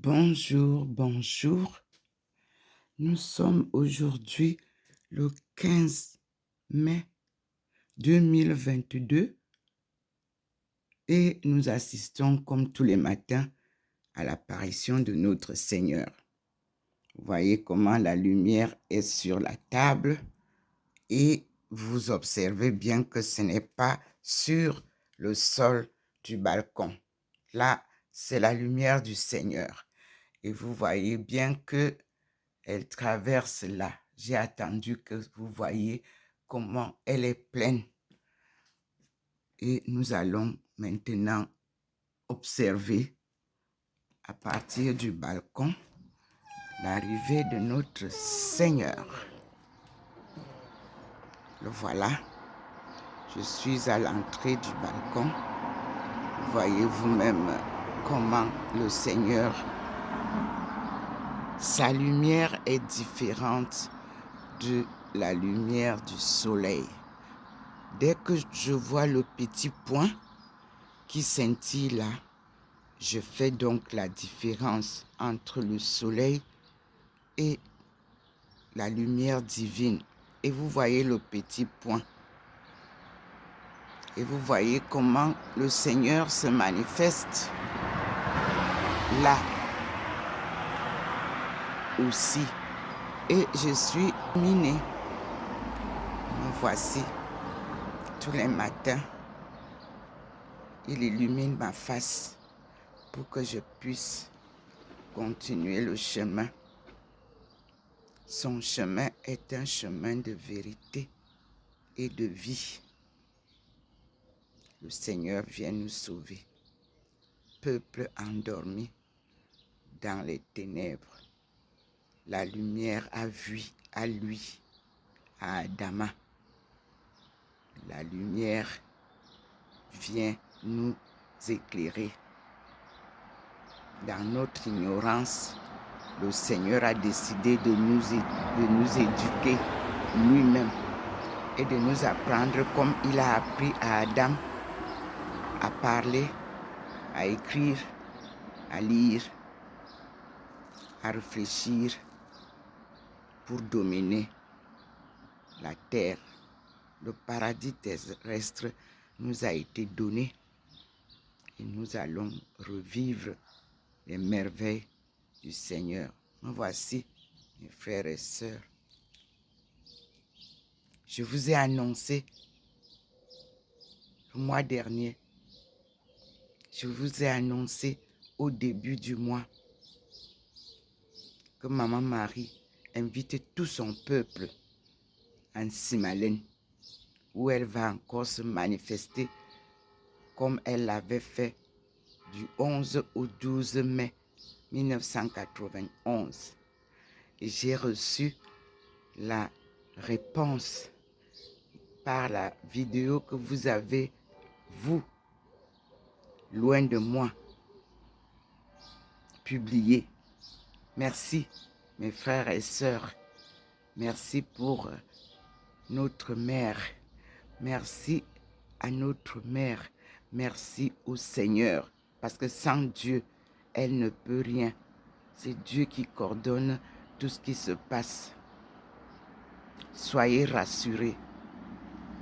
Bonjour, bonjour. Nous sommes aujourd'hui le 15 mai 2022 et nous assistons comme tous les matins à l'apparition de notre Seigneur. Vous voyez comment la lumière est sur la table et vous observez bien que ce n'est pas sur le sol du balcon. Là, c'est la lumière du Seigneur. Et vous voyez bien que elle traverse là. J'ai attendu que vous voyez comment elle est pleine. Et nous allons maintenant observer à partir du balcon l'arrivée de notre Seigneur. Le voilà. Je suis à l'entrée du balcon. Voyez vous-même comment le Seigneur, sa lumière est différente de la lumière du soleil. Dès que je vois le petit point qui scintille là, je fais donc la différence entre le soleil et la lumière divine. Et vous voyez le petit point. Et vous voyez comment le Seigneur se manifeste là aussi. Et je suis illuminée. Me voici tous les matins. Il illumine ma face pour que je puisse continuer le chemin. Son chemin est un chemin de vérité et de vie. Le Seigneur vient nous sauver. Peuple endormi dans les ténèbres. La lumière a vu à lui, à Adama. La lumière vient nous éclairer. Dans notre ignorance, le Seigneur a décidé de nous éduquer lui-même et de nous apprendre comme il a appris à Adam à parler, à écrire, à lire, à réfléchir pour dominer la terre. Le paradis terrestre nous a été donné et nous allons revivre les merveilles du Seigneur. Me voici, mes frères et sœurs. Je vous ai annoncé le mois dernier, je vous ai annoncé au début du mois que Maman Marie invite tout son peuple en Simalène, où elle va encore se manifester comme elle l'avait fait du 11 au 12 mai 1991. Et j'ai reçu la réponse par la vidéo que vous avez, vous, loin de moi, publiée. Merci, mes frères et sœurs. Merci pour notre mère. Merci à notre mère. Merci au Seigneur. Parce que sans Dieu, elle ne peut rien. C'est Dieu qui coordonne tout ce qui se passe. Soyez rassurés.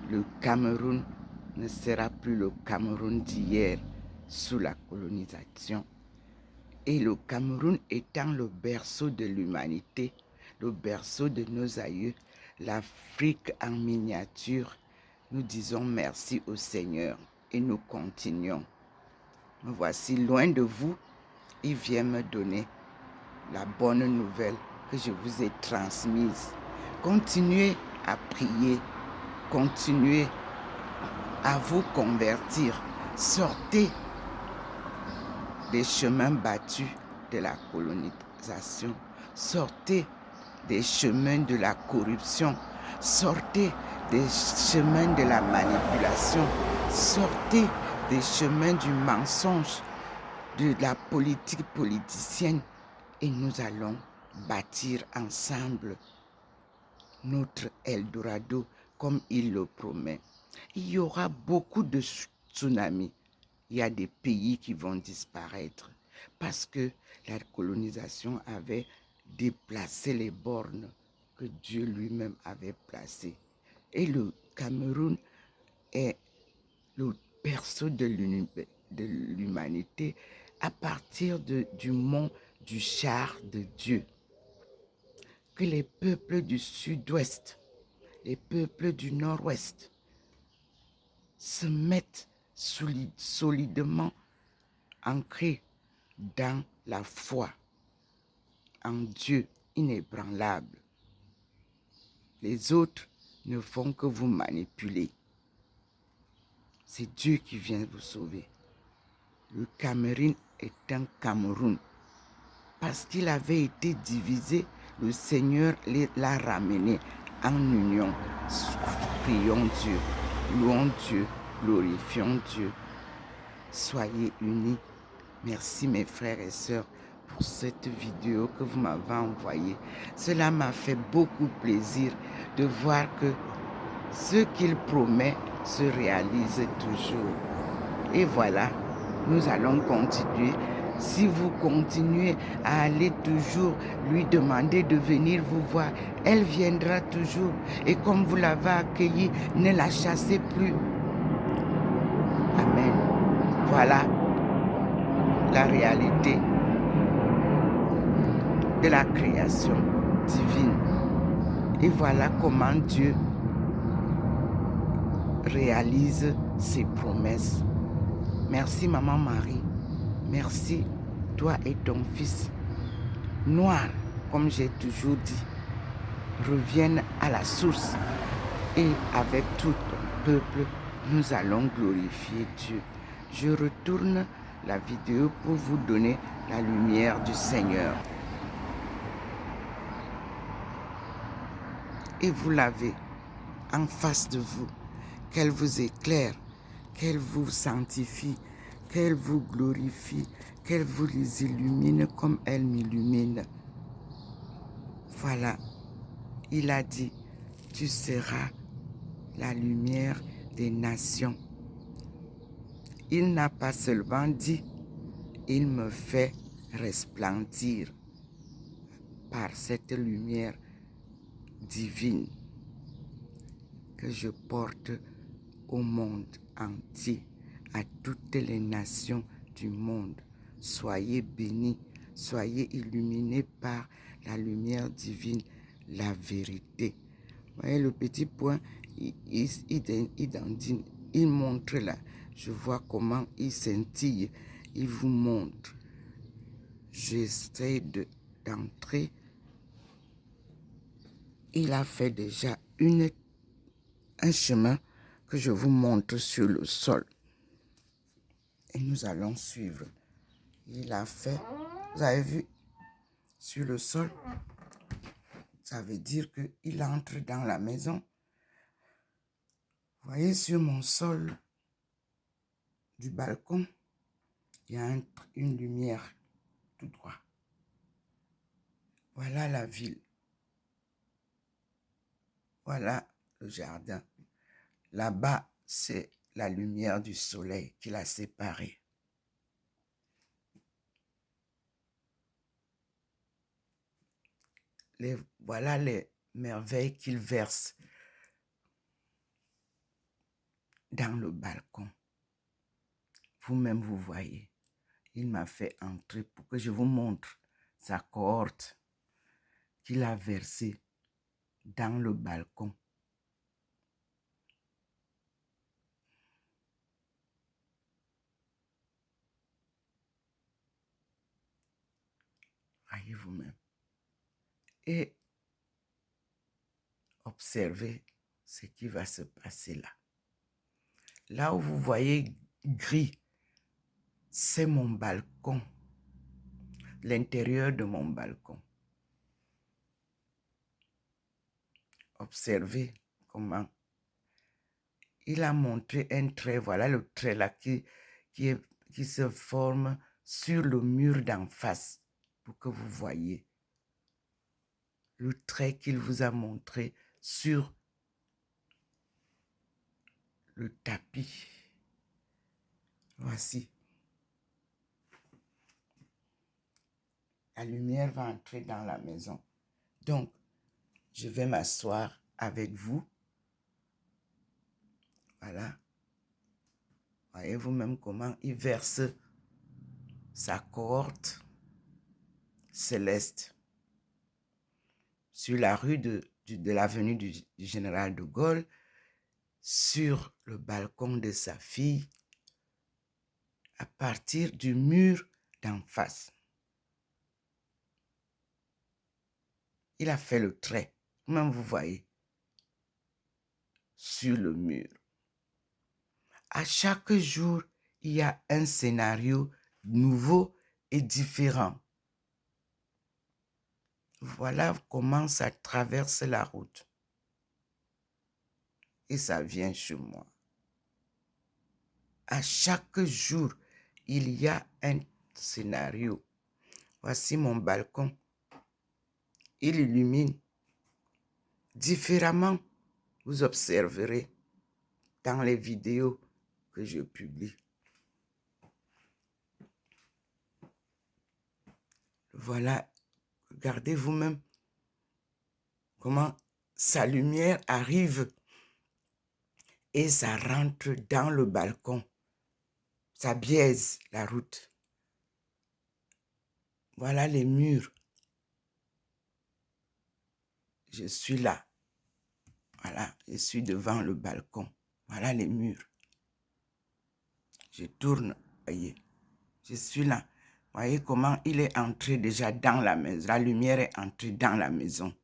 Le Cameroun ne sera plus le Cameroun d'hier sous la colonisation. Et le Cameroun étant le berceau de l'humanité, le berceau de nos aïeux, l'Afrique en miniature, nous disons merci au Seigneur et nous continuons. Me voici loin de vous, il vient me donner la bonne nouvelle que je vous ai transmise. Continuez à prier, continuez à vous convertir, sortez des chemins battus de la colonisation, sortez des chemins de la corruption, sortez des chemins de la manipulation, sortez des chemins du mensonge, de la politique politicienne et nous allons bâtir ensemble notre Eldorado comme il le promet. Il y aura beaucoup de tsunamis. Il y a des pays qui vont disparaître. parce que la colonisation avait déplacé les bornes que Dieu lui-même avait placées. Et le Cameroun est le berceau de l'humanité à partir du mont du char de Dieu. Que les peuples du sud-ouest, les peuples du nord-ouest se mettent solidement ancrés dans la foi en Dieu inébranlable. Les autres ne font que vous manipuler. C'est Dieu qui vient vous sauver. Le Cameroun est un Cameroun. Parce qu'il avait été divisé, le Seigneur l'a ramené en union. Prions Dieu, louons Dieu, glorifions Dieu. Soyez unis. Merci mes frères et sœurs pour cette vidéo que vous m'avez envoyée. Cela m'a fait beaucoup plaisir de voir que ce qu'il promet se réalise toujours. Et voilà, nous allons continuer. Si vous continuez à aller toujours lui demander de venir vous voir, elle viendra toujours. Et comme vous l'avez accueillie, ne la chassez plus. Amen. Voilà la réalité de la création divine. Et voilà comment Dieu réalise ses promesses. Merci Maman Marie. Merci toi et ton fils. Noir, comme j'ai toujours dit, reviennent à la source. Et avec tout ton peuple, nous allons glorifier Dieu. Je retourne la vidéo pour vous donner la lumière du Seigneur. Et vous l'avez en face de vous, qu'elle vous éclaire, qu'elle vous sanctifie, qu'elle vous glorifie, qu'elle vous les illumine comme elle m'illumine. Voilà, il a dit, tu seras la lumière des nations. Il n'a pas seulement dit, il me fait resplendir par cette lumière divine que je porte au monde entier, à toutes les nations du monde. Soyez bénis, soyez illuminés par la lumière divine, la vérité. Vous voyez le petit point, il montre là. Je vois comment il scintille, il vous montre. J'essaie d'entrer. Il a fait déjà un chemin que je vous montre sur le sol. Et nous allons suivre. Il a fait, vous avez vu, sur le sol, ça veut dire qu'il entre dans la maison. Vous voyez, sur mon sol du balcon, il y a une lumière tout droit. Voilà la ville. Voilà le jardin. Là-bas, c'est la lumière du soleil qui l'a séparé. Voilà les merveilles qu'il verse dans le balcon. Vous-même, vous voyez. Il m'a fait entrer pour que je vous montre sa cohorte qu'il a versée dans le balcon. Voyez vous-même. Et observez ce qui va se passer là. Là où vous voyez gris, c'est mon balcon, l'intérieur de mon balcon. Observez comment il a montré un trait, voilà le trait là qui se forme sur le mur d'en face pour que vous voyez le trait qu'il vous a montré sur le tapis. Voici. La lumière va entrer dans la maison. Donc, je vais m'asseoir avec vous. Voilà. Voyez vous-même comment il verse sa cohorte céleste sur la rue de l'avenue du Général de Gaulle, sur le balcon de sa fille, à partir du mur d'en face. Il a fait le trait, même vous voyez, sur le mur. À chaque jour, il y a un scénario nouveau et différent. Voilà comment ça traverse la route. Et ça vient chez moi. À chaque jour, il y a un scénario. Voici mon balcon. Il illumine différemment. Vous observerez dans les vidéos que je publie. Voilà, regardez vous-même comment sa lumière arrive et ça rentre dans le balcon. Ça biaise la route. Voilà les murs. Je suis là. Voilà, je suis devant le balcon. Voilà les murs. Je tourne, voyez. Je suis là. Voyez comment il est entré déjà dans la maison. La lumière est entrée dans la maison.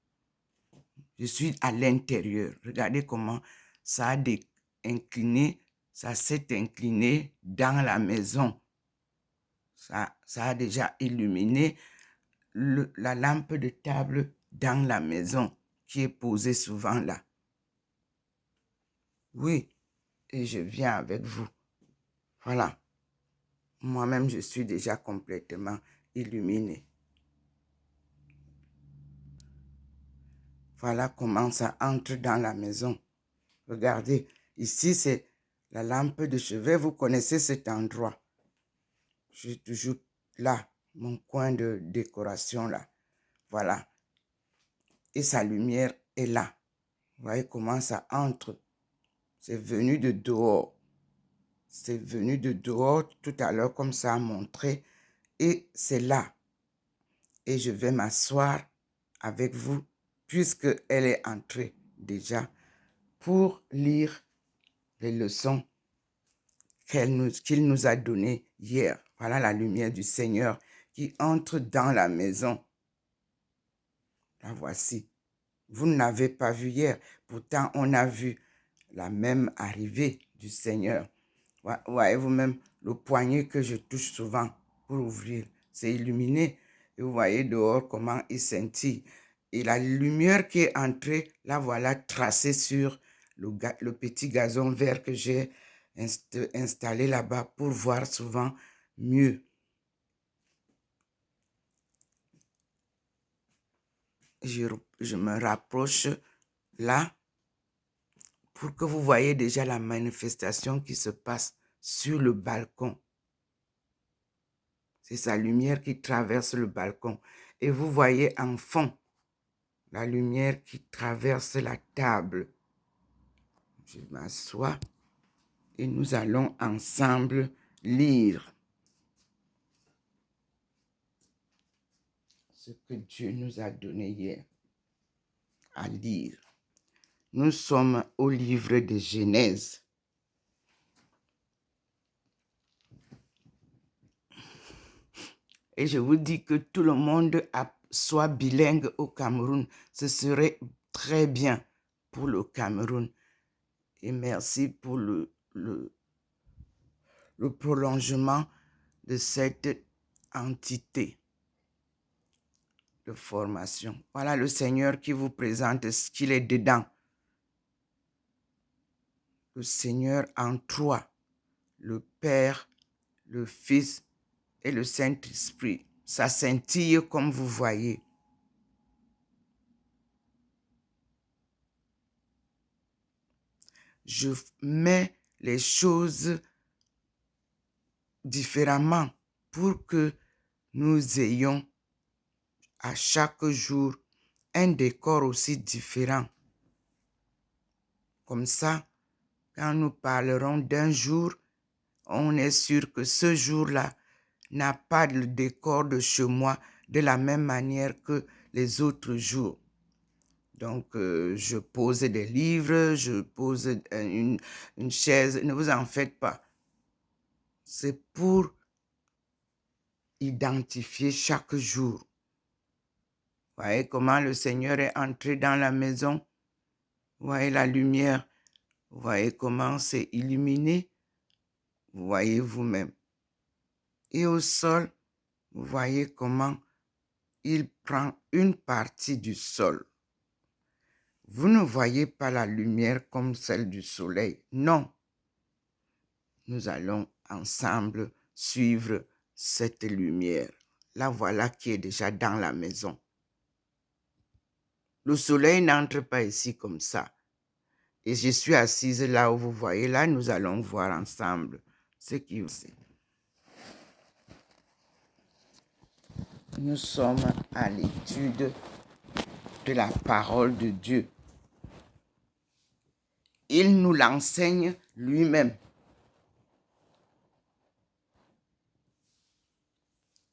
Je suis à l'intérieur. Regardez comment ça a incliné, ça s'est incliné dans la maison. Ça a déjà illuminé la lampe de table dans la maison qui est posée souvent là. Oui, et je viens avec vous. Voilà. Moi-même, je suis déjà complètement illuminé. Voilà comment ça entre dans la maison. Regardez, ici, c'est la lampe de chevet. Vous connaissez cet endroit. Je suis toujours là, mon coin de décoration là. Voilà. Et sa lumière est là. Vous voyez comment ça entre. C'est venu de dehors. C'est venu de dehors tout à l'heure, comme ça a montré. Et c'est là. Et je vais m'asseoir avec vous, puisqu'elle est entrée déjà, pour lire les leçons qu'il nous a données hier. Voilà la lumière du Seigneur qui entre dans la maison. La voici. Vous ne l'avez pas vu hier. Pourtant, on a vu la même arrivée du Seigneur. Voyez vous-même le poignet que je touche souvent pour ouvrir. C'est illuminé. Et vous voyez dehors comment il scintille. Et la lumière qui est entrée, la voilà tracée sur le petit gazon vert que j'ai installé là-bas pour voir souvent mieux. Je me rapproche là pour que vous voyez déjà la manifestation qui se passe sur le balcon. C'est sa lumière qui traverse le balcon. Et vous voyez en fond la lumière qui traverse la table. Je m'assois et nous allons ensemble lire ce que Dieu nous a donné hier à lire. Nous sommes au livre de Genèse. Et je vous dis que tout le monde soit bilingue au Cameroun. Ce serait très bien pour le Cameroun. Et merci pour le prolongement de cette entité de formation. Voilà le Seigneur qui vous présente ce qu'il est dedans. Le Seigneur en trois, le Père, le Fils et le Saint-Esprit. Ça scintille comme vous voyez. Je mets les choses différemment pour que nous ayons à chaque jour un décor aussi différent. Comme ça, quand nous parlerons d'un jour, on est sûr que ce jour-là n'a pas le décor de chez moi de la même manière que les autres jours. Donc, je pose des livres, je pose une chaise, ne vous en faites pas. C'est pour identifier chaque jour. Vous voyez comment le Seigneur est entré dans la maison? Vous voyez la lumière? Vous voyez comment c'est illuminé? Vous voyez vous-même. Et au sol, vous voyez comment il prend une partie du sol. Vous ne voyez pas la lumière comme celle du soleil. Non. Nous allons ensemble suivre cette lumière. La voilà qui est déjà dans la maison. Le soleil n'entre pas ici comme ça. Et je suis assise là où vous voyez. Là, nous allons voir ensemble ce qui est. Nous sommes à l'étude de la parole de Dieu. Il nous l'enseigne lui-même.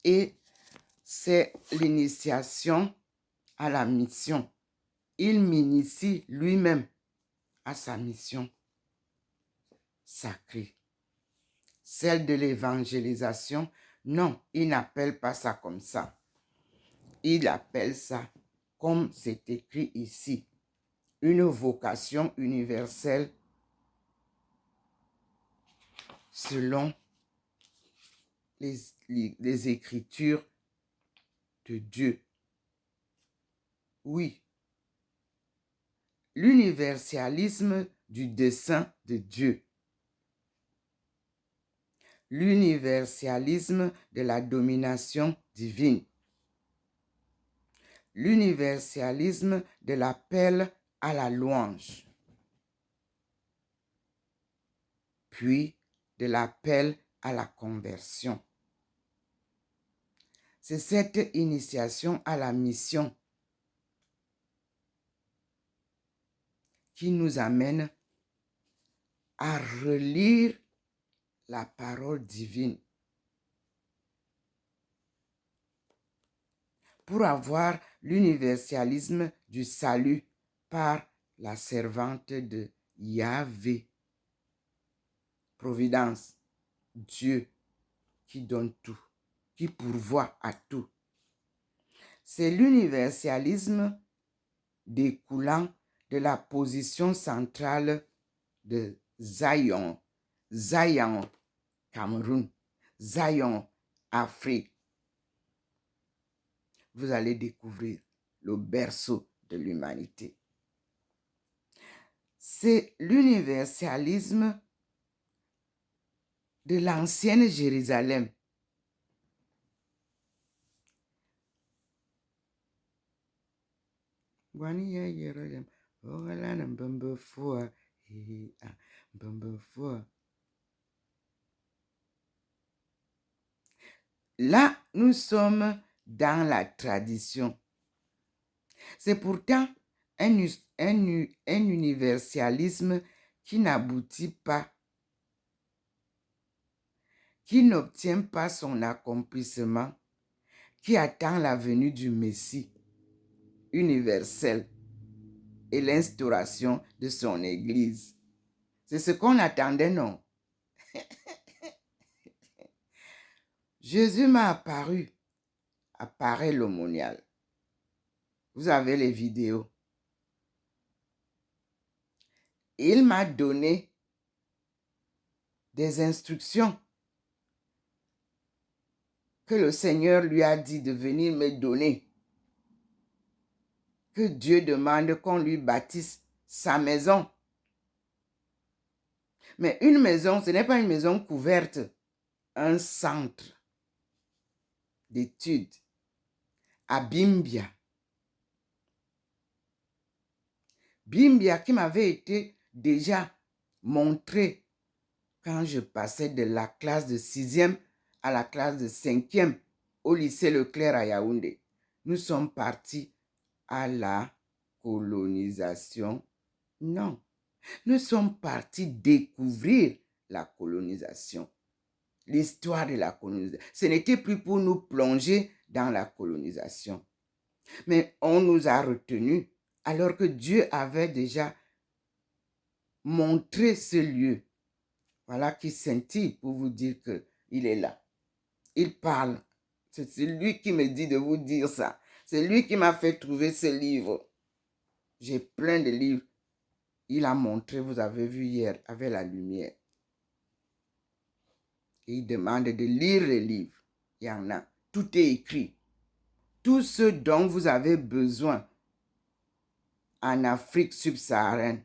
Et c'est l'initiation à la mission. Il m'initie lui-même à sa mission sacrée. Celle de l'évangélisation, non, il n'appelle pas ça comme ça. Il appelle ça, comme c'est écrit ici, une vocation universelle selon les Écritures de Dieu. Oui, l'universalisme du dessein de Dieu. L'universalisme de la domination divine. L'universalisme de l'appel à la louange. Puis de l'appel à la conversion. C'est cette initiation à la mission qui nous amène à relire la parole divine pour avoir l'universalisme du salut par la servante de Yahvé. Providence, Dieu qui donne tout, qui pourvoit à tout. C'est l'universalisme découlant de la position centrale de Zion, Zion, Cameroun, Zion, Afrique. Vous allez découvrir le berceau de l'humanité. C'est l'universalisme de l'ancienne Jérusalem. Là, nous sommes dans la tradition. C'est pourtant un universalisme qui n'aboutit pas, qui n'obtient pas son accomplissement, qui attend la venue du Messie universel et l'instauration de son Église. C'est ce qu'on attendait, non? Jésus m'a apparu, apparaît l'aumônial. Vous avez les vidéos. Il m'a donné des instructions que le Seigneur lui a dit de venir me donner. Que Dieu demande qu'on lui bâtisse sa maison. Mais une maison, ce n'est pas une maison couverte, un centre d'études à Bimbia. Bimbia qui m'avait été déjà montré quand je passais de la classe de 6e à la classe de 5e au lycée Leclerc à Yaoundé. nous sommes partis à la colonisation. Non, nous sommes partis découvrir la colonisation, l'histoire de la colonisation. Ce n'était plus pour nous plonger dans la colonisation. Mais on nous a retenus alors que Dieu avait déjà montré ce lieu. Voilà qui scintille pour vous dire qu'il est là. Il parle. C'est lui qui me dit de vous dire ça. C'est lui qui m'a fait trouver ce livre. J'ai plein de livres. Il a montré, vous avez vu hier, avec la lumière. Et il demande de lire les livres. Il y en a. Tout est écrit. Tout ce dont vous avez besoin en Afrique subsaharienne,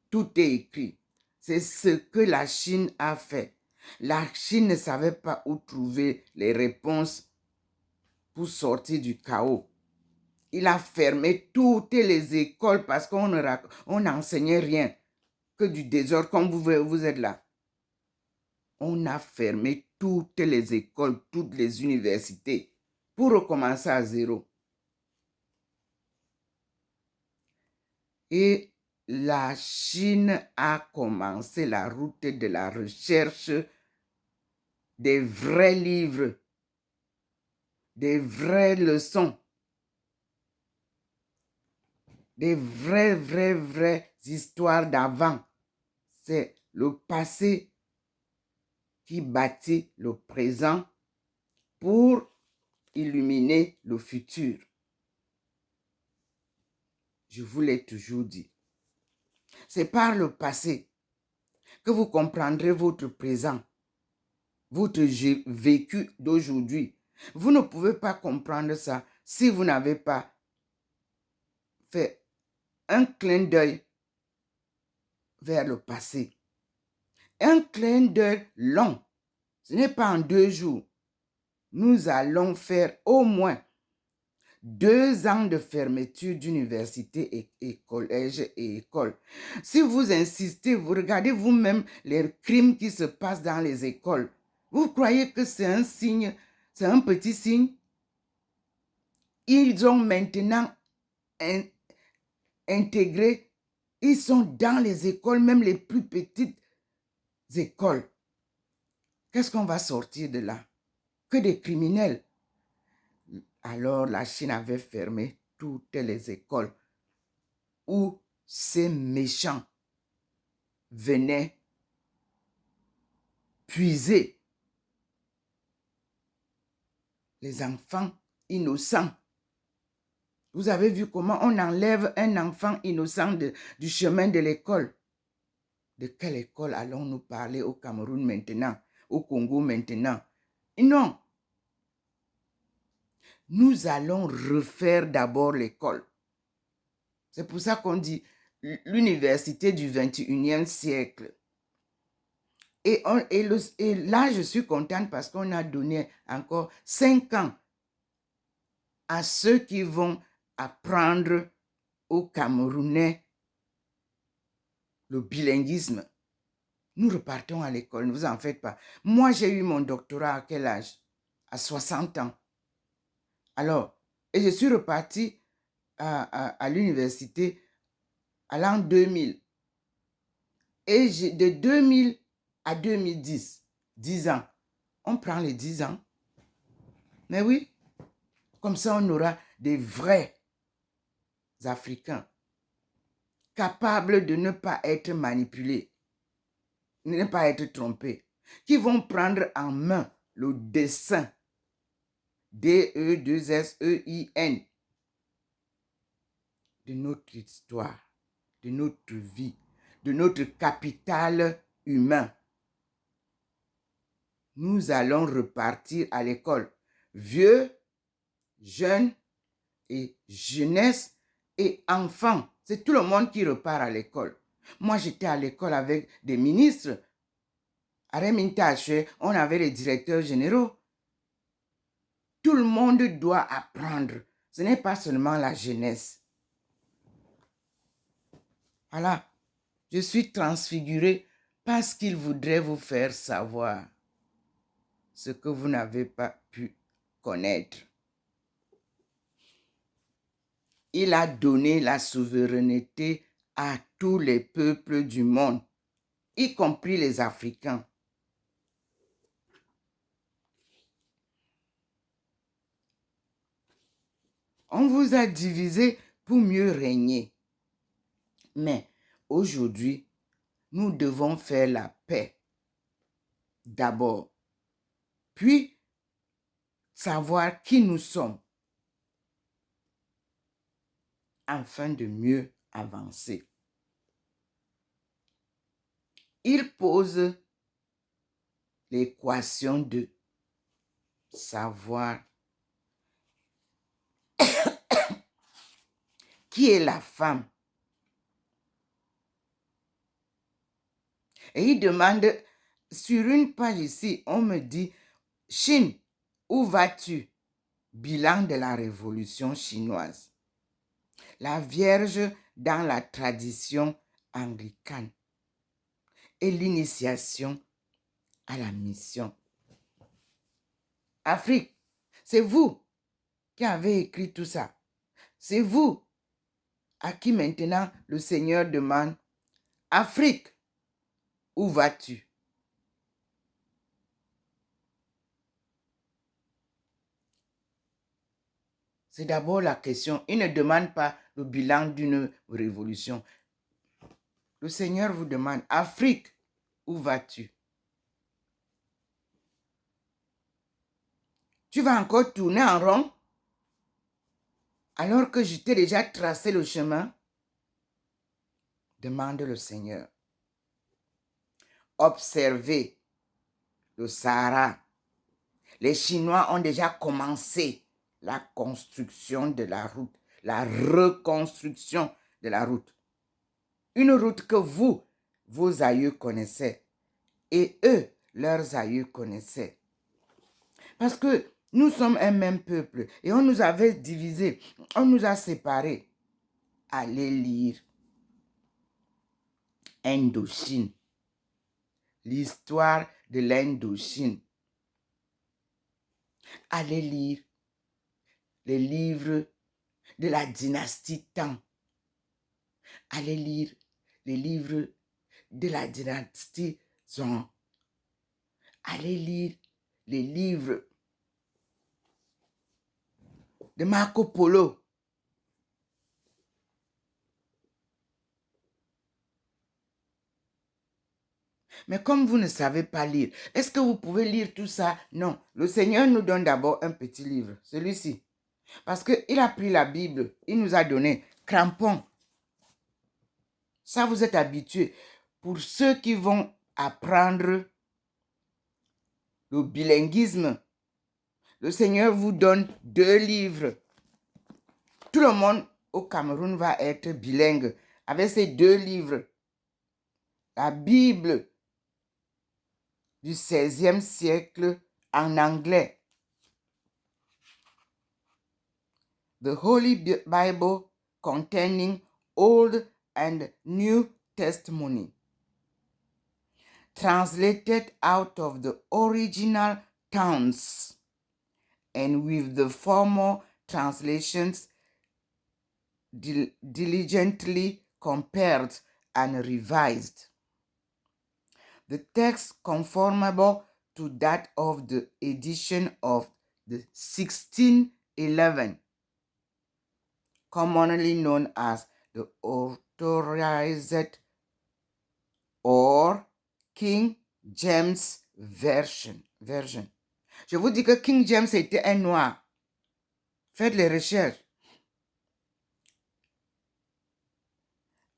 tout est écrit. C'est ce que la Chine a fait. La Chine ne savait pas où trouver les réponses pour sortir du chaos. Il a fermé toutes les écoles parce qu'on n'enseignait rien que du désordre comme vous êtes là. On a fermé toutes les écoles, toutes les universités pour recommencer à zéro. Et la Chine a commencé la route de la recherche des vrais livres, des vraies leçons, des vraies histoires d'avant. C'est le passé qui bâtit le présent pour illuminer le futur. Je vous l'ai toujours dit. C'est par le passé que vous comprendrez votre présent, votre vécu d'aujourd'hui. Vous ne pouvez pas comprendre ça si vous n'avez pas fait un clin d'œil vers le passé. Un clin d'œil long. Ce n'est pas en 2 jours. Nous allons faire au moins 2 ans de fermeture d'université et collège et école. Si vous insistez, vous regardez vous-même les crimes qui se passent dans les écoles. Vous croyez que c'est un signe, c'est un petit signe? Ils ont maintenant intégré, ils sont dans les écoles, même les plus petites écoles. Qu'est-ce qu'on va sortir de là? Que des criminels. Alors la Chine avait fermé toutes les écoles où ces méchants venaient puiser les enfants innocents. Vous avez vu comment on enlève un enfant innocent du chemin de l'école. De quelle école allons-nous parler au Cameroun maintenant, au Congo maintenant? Non. Nous allons refaire d'abord l'école. C'est pour ça qu'on dit l'université du 21e siècle. Et là, je suis contente parce qu'on a donné encore 5 ans à ceux qui vont apprendre aux Camerounais le bilinguisme. Nous repartons à l'école, ne vous en faites pas. Moi, j'ai eu mon doctorat à quel âge? À 60 ans. Alors, et je suis reparti à l'université à l'an 2000. Et de 2000 à 2010, 10 ans. On prend les 10 ans. Mais oui, comme ça, on aura des vrais Africains capables de ne pas être manipulés, de ne pas être trompés, qui vont prendre en main le dessin D-E-2-S-E-I-N de notre histoire, de notre vie, de notre capital humain. Nous allons repartir à l'école. Vieux, jeunes et jeunesse et enfants. C'est tout le monde qui repart à l'école. Moi, j'étais à l'école avec des ministres. À Remintache, on avait les directeurs généraux. Tout le monde doit apprendre. Ce n'est pas seulement la jeunesse. Voilà. Je suis transfigurée parce qu'il voudrait vous faire savoir ce que vous n'avez pas pu connaître. Il a donné la souveraineté à tous les peuples du monde, y compris les Africains. On vous a divisé pour mieux régner. Mais aujourd'hui, nous devons faire la paix d'abord, puis savoir qui nous sommes afin de mieux avancer. Il pose l'équation de savoir qui est la femme. Et il demande, sur une page ici, on me dit, Chine, où vas-tu? Bilan de la révolution chinoise. La Vierge dans la tradition anglicane et l'initiation à la mission. Afrique, c'est vous qui avez écrit tout ça. C'est vous à qui maintenant le Seigneur demande, Afrique, où vas-tu? C'est d'abord la question. Il ne demande pas le bilan d'une révolution. Le Seigneur vous demande, Afrique, où vas-tu? Tu vas encore tourner en rond alors que je t'ai déjà tracé le chemin? Demande le Seigneur. Observez le Sahara. Les Chinois ont déjà commencé la construction de la route, la reconstruction de la route. Une route que vous, vos aïeux connaissaient et eux, leurs aïeux connaissaient. Parce que nous sommes un même peuple et on nous avait divisés, on nous a séparés. Allez lire Indochine, l'histoire de l'Indochine. Allez lire les livres de la dynastie Tang. Allez lire les livres de la dynastie Zhong. Allez lire les livres de Marco Polo. Mais comme vous ne savez pas lire, est-ce que vous pouvez lire tout ça? Non. Le Seigneur nous donne d'abord un petit livre, celui-ci. Parce qu'il a pris la Bible, il nous a donné crampon. Ça, vous êtes habitués. Pour ceux qui vont apprendre le bilinguisme, le Seigneur vous donne 2 livres. Tout le monde au Cameroun va être bilingue avec ces 2 livres. La Bible du XVIe siècle en anglais. The Holy Bible containing Old and New Testimony. Translated out of the original tongues and with the former translations diligently compared and revised. The text conformable to that of the edition of the 1611, commonly known as the Authorized or King James Version. Je vous dis que King James était un noir. Faites les recherches.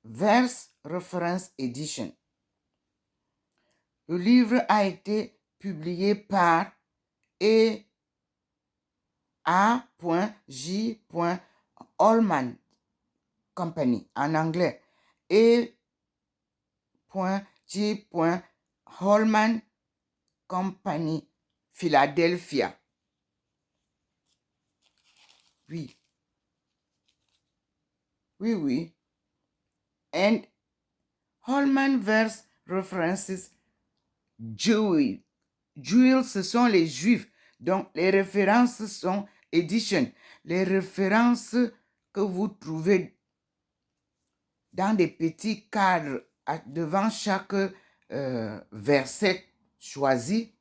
Verse Reference Edition. Le livre a été publié par A.J. Holman Company en anglais. E.J. Holman Company, Philadelphia. Oui. And Holman Verse References Jewish. Jewish, ce sont les Juifs. Donc, les références sont edition. Les références que vous trouvez dans des petits cadres devant chaque verset choisi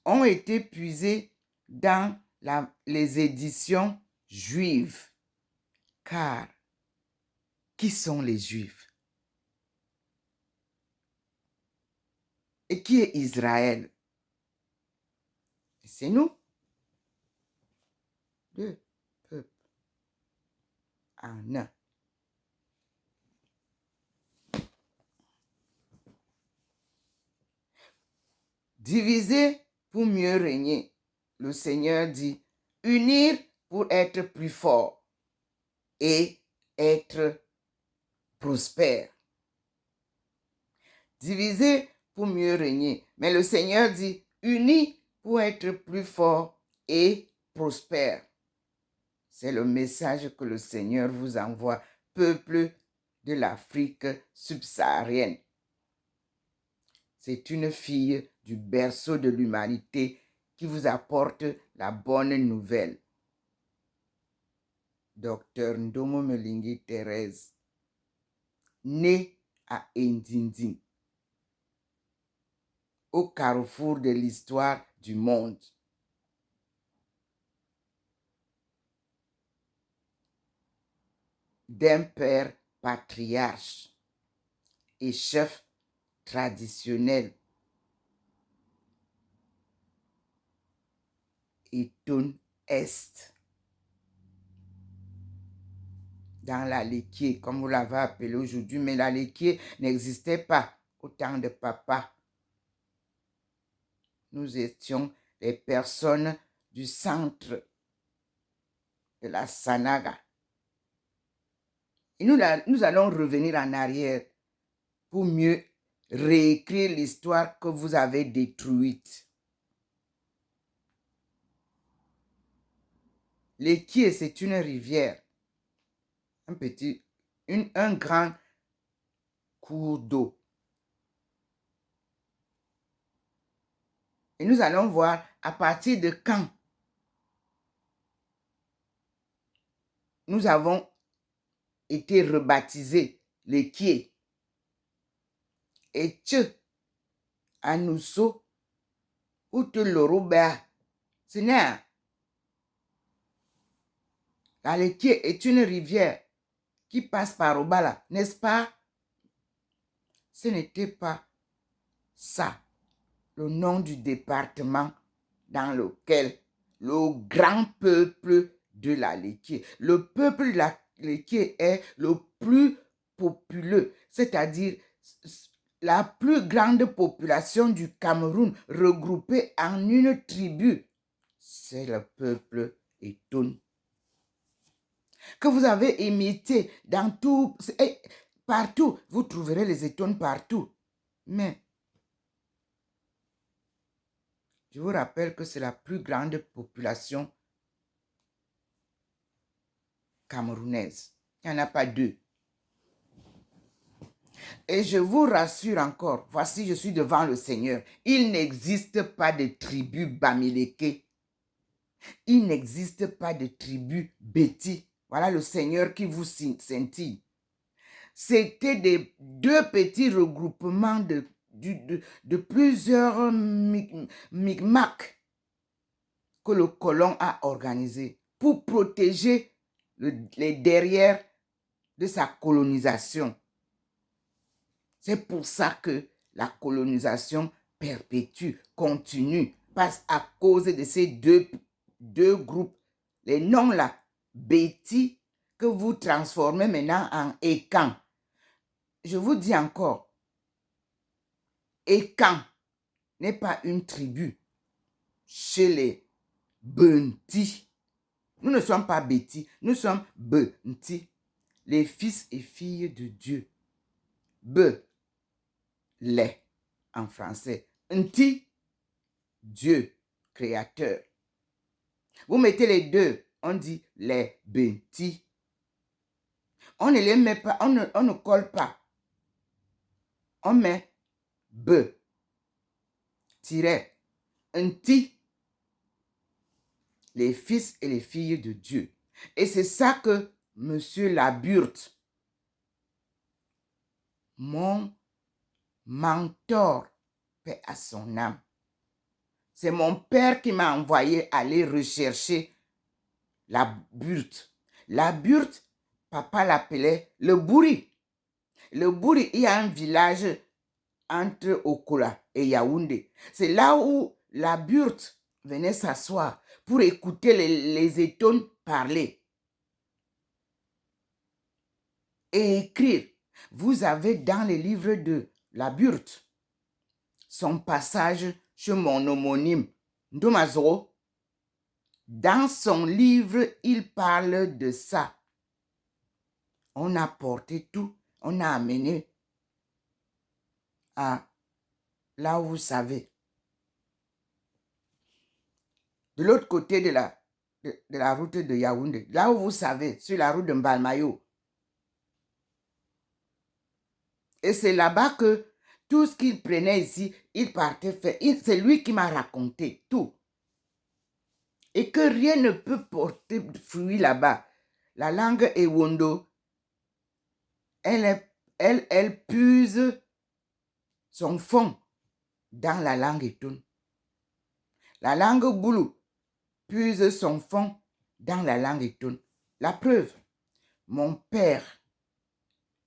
ont été puisés dans les éditions juives. Car, qui sont les Juifs? Et qui est Israël? C'est nous. Deux peuples en un. Diviser pour mieux régner. Le Seigneur dit, unir pour être plus fort et être prospère. Diviser pour mieux régner. Mais le Seigneur dit, unis pour être plus fort et prospère. C'est le message que le Seigneur vous envoie, peuple de l'Afrique subsaharienne. C'est une fille du berceau de l'humanité qui vous apporte la bonne nouvelle. Docteur Ndomo Melingi Thérèse, née à Ndindi, au carrefour de l'histoire du monde. D'un père patriarche et chef traditionnel, Etoun Est, dans la Léquier, comme vous l'avez appelé aujourd'hui, mais la Léquier n'existait pas au temps de papa. Nous étions les personnes du centre de la Sanaga. Et nous allons revenir en arrière pour mieux réécrire l'histoire que vous avez détruite. L'Équier, c'est une rivière, un grand cours d'eau. Et nous allons voir à partir de quand nous avons été rebaptisés l'Équier. Et Tche, Anousso, ou te l'Oroba, Seigneur. La Léquier est une rivière qui passe par Obala, n'est-ce pas? Ce n'était pas ça, le nom du département dans lequel le grand peuple de la Léquier, le peuple de la Léquier est le plus populeux, c'est-à-dire la plus grande population du Cameroun regroupée en une tribu, c'est le peuple Etoun, que vous avez imité dans tout, partout. Vous trouverez les Etoun partout. Mais je vous rappelle que c'est la plus grande population camerounaise. Il n'y en a pas deux. Et je vous rassure encore, voici, je suis devant le Seigneur. Il n'existe pas de tribu Bamileke. Il n'existe pas de tribu Béti. Voilà le Seigneur qui vous scintille. C'était deux petits regroupements de plusieurs micmacs que le colon a organisés pour protéger les derrières de sa colonisation. C'est pour ça que la colonisation perpétue, continue, passe à cause de ces deux groupes. Les noms là, Béti, que vous transformez maintenant en Ekan. Je vous dis encore, Ekan n'est pas une tribu chez les Benti. Nous ne sommes pas Béti, nous sommes Benti, les fils et filles de Dieu. Les en français. Nti, Dieu, créateur. Vous mettez les deux, on dit les Benti. On ne les met pas, on ne colle pas. On met Nti, les fils et les filles de Dieu. Et c'est ça que Monsieur Laburte, mon mentor, paix à son âme. C'est mon père qui m'a envoyé aller rechercher la burte. La burte, papa l'appelait le bourri. Le bourri, il y a un village entre Okola et Yaoundé. C'est là où la burte venait s'asseoir pour écouter les étones parler et écrire. Vous avez dans les livres de la burte son passage chez mon homonyme, Ndomazoro. Dans son livre, il parle de ça. On a porté tout, on a amené à là où vous savez. De l'autre côté de la route de Yaoundé, là où vous savez, sur la route de Mbalmayo. Et c'est là-bas que tout ce qu'il prenait ici, il partait faire. C'est lui qui m'a raconté tout. Et que rien ne peut porter fruit là-bas. La langue Ewondo, elle puise son fond dans la langue Etone. La langue Boulou puise son fond dans la langue Etone. La preuve, mon père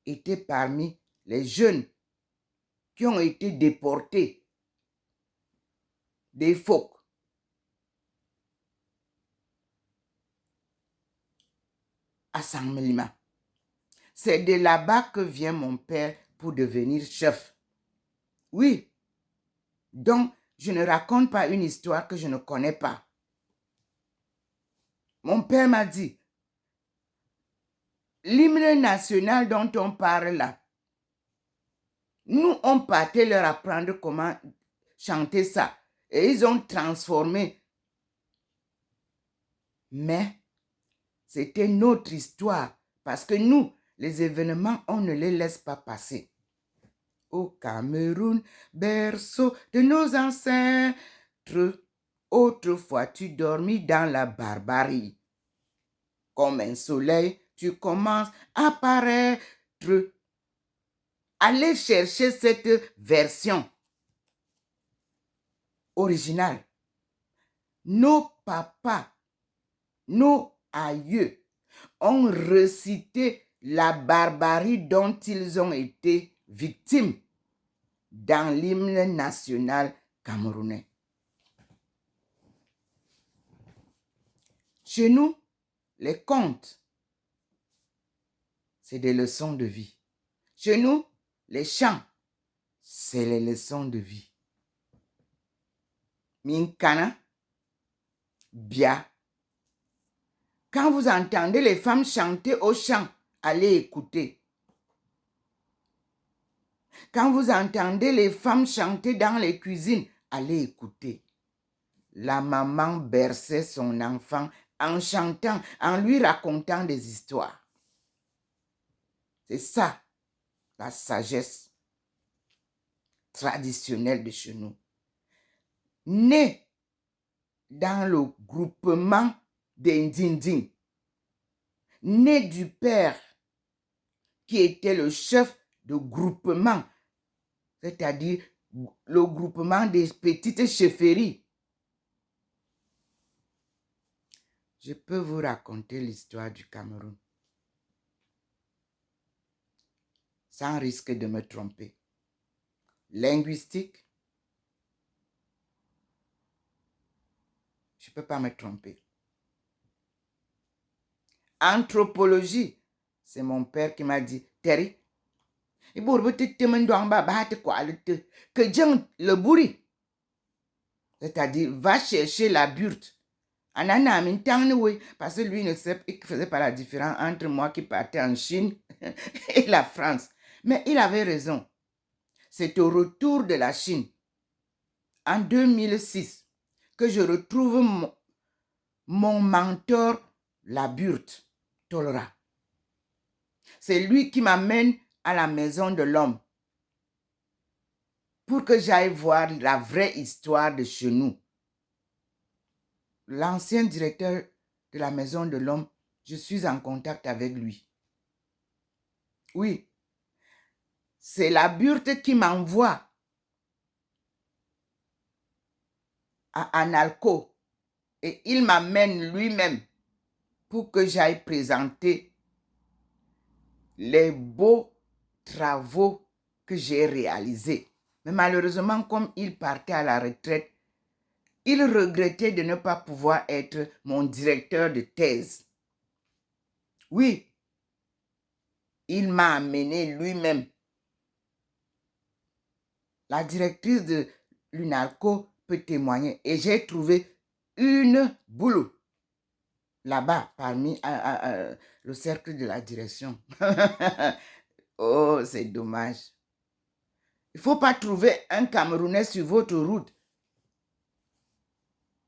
était parmi les jeunes qui ont été déportés des phoques. À Saint-Mélima. C'est de là-bas que vient mon père pour devenir chef. Oui. Donc, je ne raconte pas une histoire que je ne connais pas. Mon père m'a dit, l'hymne national dont on parle là, nous, on partait leur apprendre comment chanter ça. Et ils ont transformé. Mais c'était notre histoire. Parce que nous, les événements, on ne les laisse pas passer. Au Cameroun, berceau de nos ancêtres, autrefois tu dormis dans la barbarie. Comme un soleil, tu commences à paraître. Allez chercher cette version originale. Nos papas, nos aïeux ont recité la barbarie dont ils ont été victimes dans l'hymne national camerounais. Chez nous, les contes, c'est des leçons de vie. Chez nous, les chants, c'est les leçons de vie. Minkana, Bia. Quand vous entendez les femmes chanter au chant, allez écouter. Quand vous entendez les femmes chanter dans les cuisines, allez écouter. La maman berçait son enfant en chantant, en lui racontant des histoires. C'est ça, la sagesse traditionnelle de chez nous. Né dans le groupement des Ndinding, né du père qui était le chef de groupement, c'est-à-dire le groupement des petites chefferies. Je peux vous raconter l'histoire du Cameroun sans risque de me tromper. Linguistique, je ne peux pas me tromper. Anthropologie, c'est mon père qui m'a dit, Terry, que le bourri, c'est-à-dire va chercher la burte. Parce que lui ne faisait pas la différence entre moi qui partais en Chine et la France. Mais il avait raison. C'est au retour de la Chine, en 2006, que je retrouve mon mentor, la burte, Tolra. C'est lui qui m'amène à la maison de l'homme pour que j'aille voir la vraie histoire de chez nous. L'ancien directeur de la maison de l'homme je suis en contact avec lui. Oui, c'est la Burte qui m'envoie à Analco et il m'amène lui-même pour que j'aille présenter les beaux travaux que j'ai réalisés. Mais malheureusement, comme il partait à la retraite, il regrettait de ne pas pouvoir être mon directeur de thèse. Oui, il m'a amené lui-même. La directrice de l'UNALCO peut témoigner. Et j'ai trouvé une boule là-bas, parmi le cercle de la direction. Oh, c'est dommage. Il ne faut pas trouver un Camerounais sur votre route.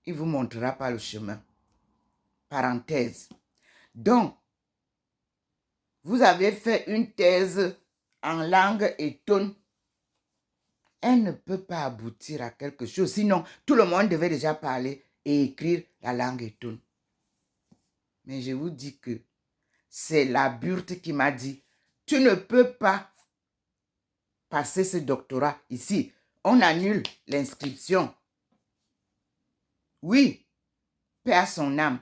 Il ne vous montrera pas le chemin. Parenthèse. Donc, vous avez fait une thèse en langue et tonne. Elle ne peut pas aboutir à quelque chose. Sinon, tout le monde devait déjà parler et écrire la langue et tonne. Mais je vous dis que c'est la Burte qui m'a dit, tu ne peux pas passer ce doctorat ici. On annule l'inscription. Oui, paix à son âme.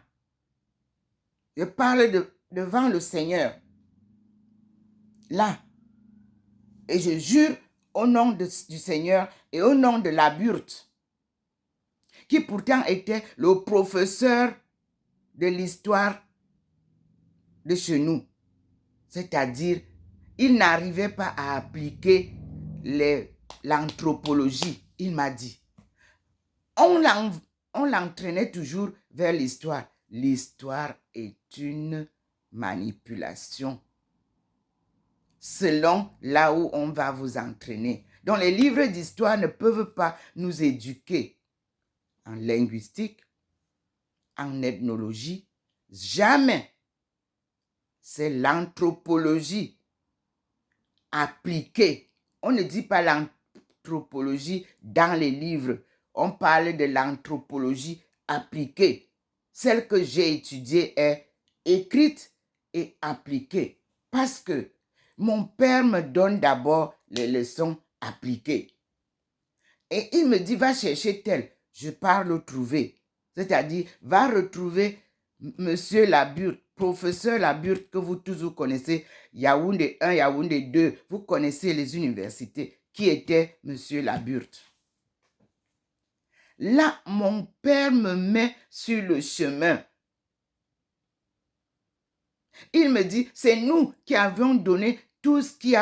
Je parle devant le Seigneur. Là. Et je jure au nom du Seigneur et au nom de la Burte, qui pourtant était le professeur de l'histoire de chez nous. C'est-à-dire, il n'arrivait pas à appliquer l'anthropologie. Il m'a dit, on l'entraînait toujours vers l'histoire. L'histoire est une manipulation selon là où on va vous entraîner. Donc, les livres d'histoire ne peuvent pas nous éduquer en linguistique, en ethnologie. Jamais. C'est l'anthropologie appliquée. On ne dit pas l'anthropologie dans les livres. On parle de l'anthropologie appliquée. Celle que j'ai étudiée est écrite et appliquée. Parce que mon père me donne d'abord les leçons appliquées. Et il me dit, va chercher tel. Je pars le trouver. C'est-à-dire, va retrouver Monsieur Laburte, professeur Laburte, que vous tous vous connaissez, Yaoundé 1, Yaoundé 2, vous connaissez les universités, qui était Monsieur Laburte. Là, mon père me met sur le chemin. Il me dit, c'est nous qui avions donné tout ce qui a